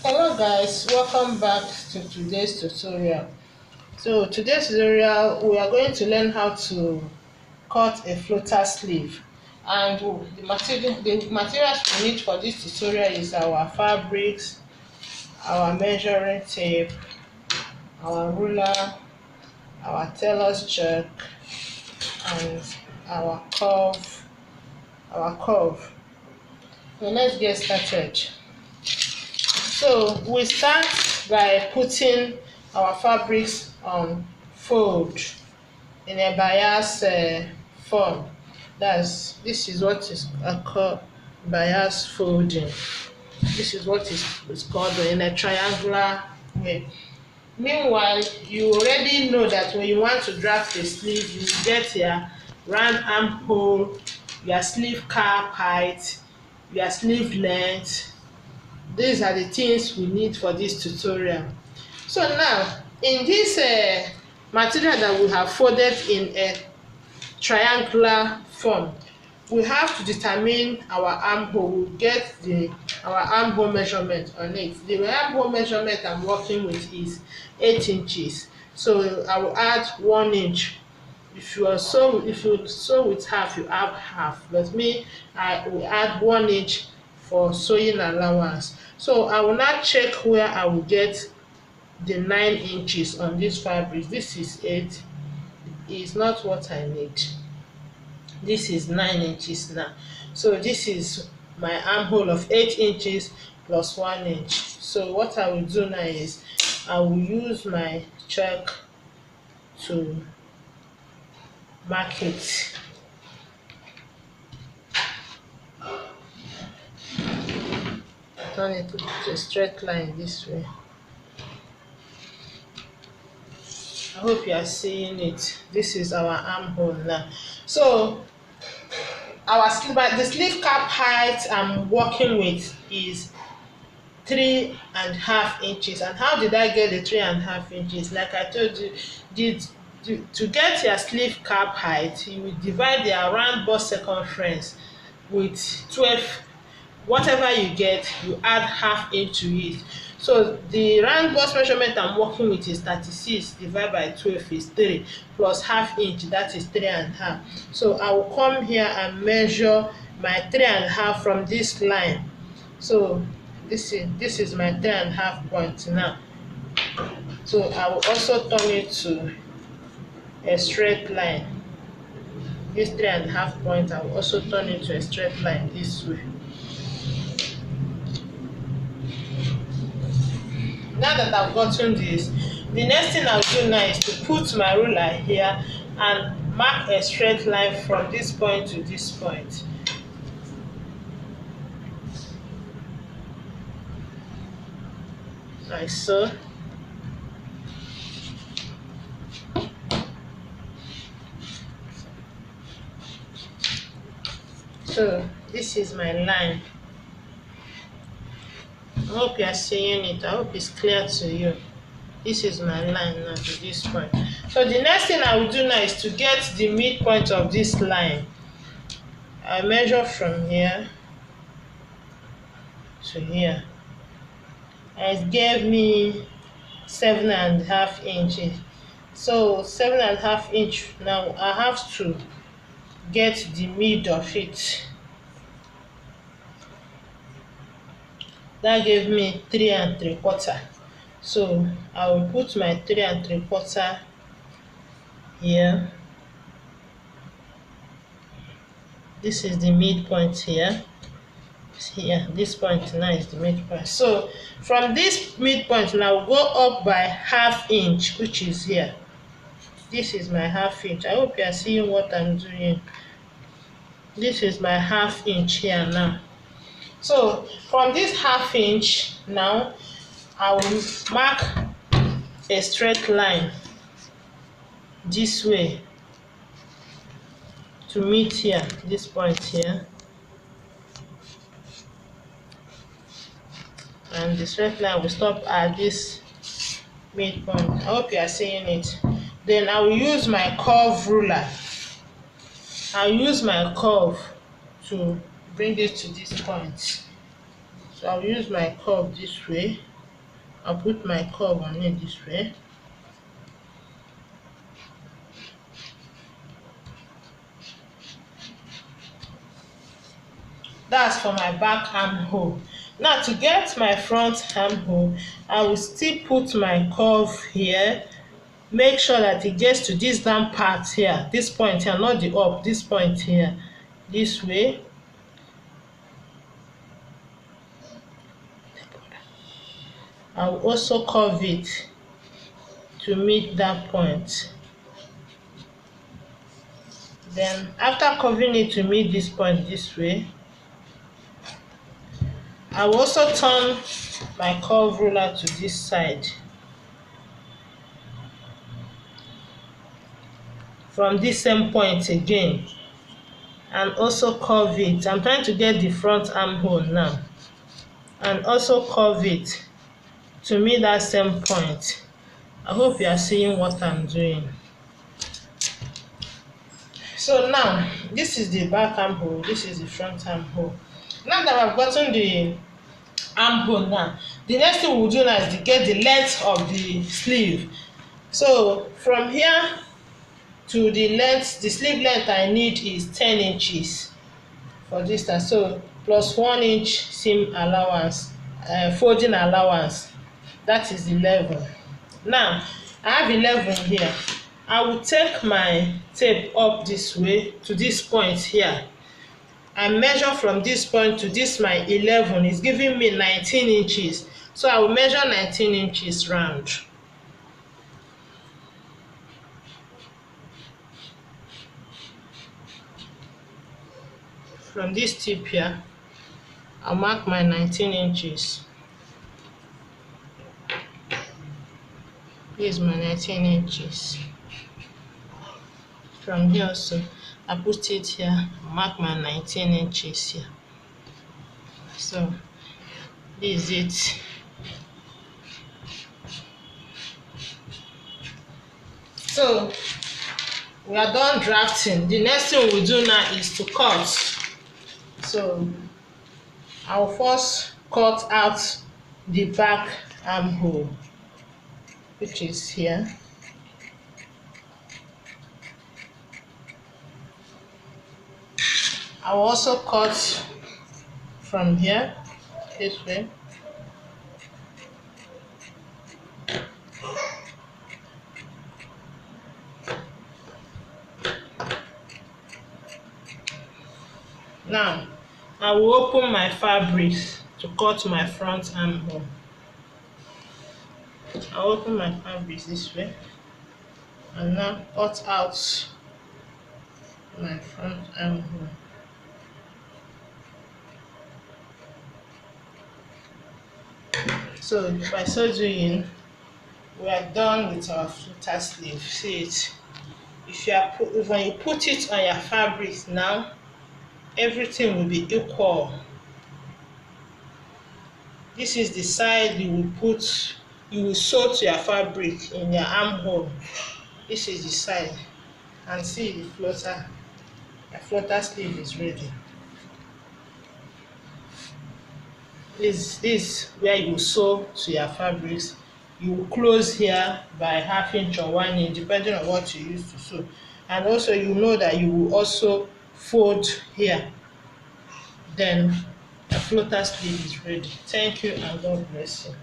Hello guys, welcome back to today's tutorial. So today's tutorial we are going to learn how to cut a floater sleeve, and the materials we need for this tutorial is our fabrics, our measuring tape, our ruler, our tailor's check, and our curve. So let's get started. So we start by putting our fabrics on fold in a bias form. This is what is called bias folding. This is what is called in a triangular way. Meanwhile, you already know that when you want to draft a sleeve, you get your round armhole, your sleeve cap height, your sleeve length. These are the things we need for this tutorial. So now, in this material that we have folded in a triangular form, we have to determine our armhole. We'll get our armhole measurement on it. The armhole measurement I'm working with is 8 inches. So I will add 1 inch. If you sew with half, you add half. But me, I will add 1 inch for sewing allowance. So I will now check where I will get the 9 inches on this fabric. This is 8. Is not what I need. This is 9 inches now. So this is my armhole of 8 inches plus 1 inch. So what I will do now is I will use my chalk to mark it. Turn it to a straight line this way. I hope you are seeing it. This is our armhole now. So the sleeve cap height I'm working with is 3.5 inches. And how did I get the 3.5 inches? Like I told you, to get your sleeve cap height, you will divide the round bust circumference with 12. Whatever you get, you add half into it. So the round bust measurement I'm working with is 36 divided by 12 is 3 plus half inch, that is 3.5. So I will come here and measure my 3.5 from this line. So this is my 3.5 point now. So I will also turn it to a straight line. This 3.5 point, I will also turn it to a straight line this way. Now that I've gotten this, the next thing I'll do now is to put my ruler here and mark a straight line from this point to this point. Like so. So this is my line. I hope you are seeing it. I hope it's clear to you. This is my line now to this point. So the next thing I will do now is to get the midpoint of this line. I measure from here to here. And it gave me 7.5 inches. So 7.5 inch. Now I have to get the mid of it. That gave me 3 3/4. So I will put my 3 3/4 here. This is the midpoint here. Here, this point now is the midpoint. So from this midpoint now we'll go up by half inch, which is here. This is my half inch. I hope you are seeing what I'm doing. This is my half inch here now. So from this half inch now, I will mark a straight line this way to meet here, this point here. And the straight line will stop at this midpoint. I hope you are seeing it. Then I will use my curve ruler. I'll use my curve to bring it to this point. So I'll use my curve this way. I'll put my curve on it this way. That's for my back armhole. Now to get my front armhole, I will still put my curve here. Make sure that it gets to this down part here, this point here, not the up, this point here, this way. I will also curve it to meet that point. Then after curving it to meet this point this way, I will also turn my curve ruler to this side. From this same point again, and also curve it. I'm trying to get the front armhole now, and also curve it to meet that same point. I hope you are seeing what I'm doing. So now this is the back armhole, this is the front armhole. Now that I've gotten the armhole, now the next thing we'll do now is to get the length of the sleeve. So from here to the length, the sleeve length I need is 10 inches for this time. So plus 1 inch seam allowance, folding allowance, that is 11. Now I have 11 here. I will take my tape up this way to this point here and measure from this point to this my 11 is giving me 19 inches. So I will measure 19 inches round. From this tip here, I'll mark my 19 inches. This is my 19 inches. From here also, I put it here, mark my 19 inches here. So this is it. So we are done drafting. The next thing we'll do now is to cut. So I'll first cut out the back armhole, which is here. I will also cut from here, this way. Now, I will open my fabrics to cut my front armhole. I'll open my fabrics this way and now cut out my front armhole. So by so doing, we are done with our flutter sleeve. See it? When you put it on your fabrics now, everything will be equal. This is the side you will sew to your fabric in your armhole. This is the side, and see the flutter. The flutter sleeve is ready. This where you sew to your fabrics. You will close here by 1/2 inch or 1 inch, depending on what you use to sew. And also you know that you will also fold here. Then the flutter sleeve is ready. Thank you and God bless you.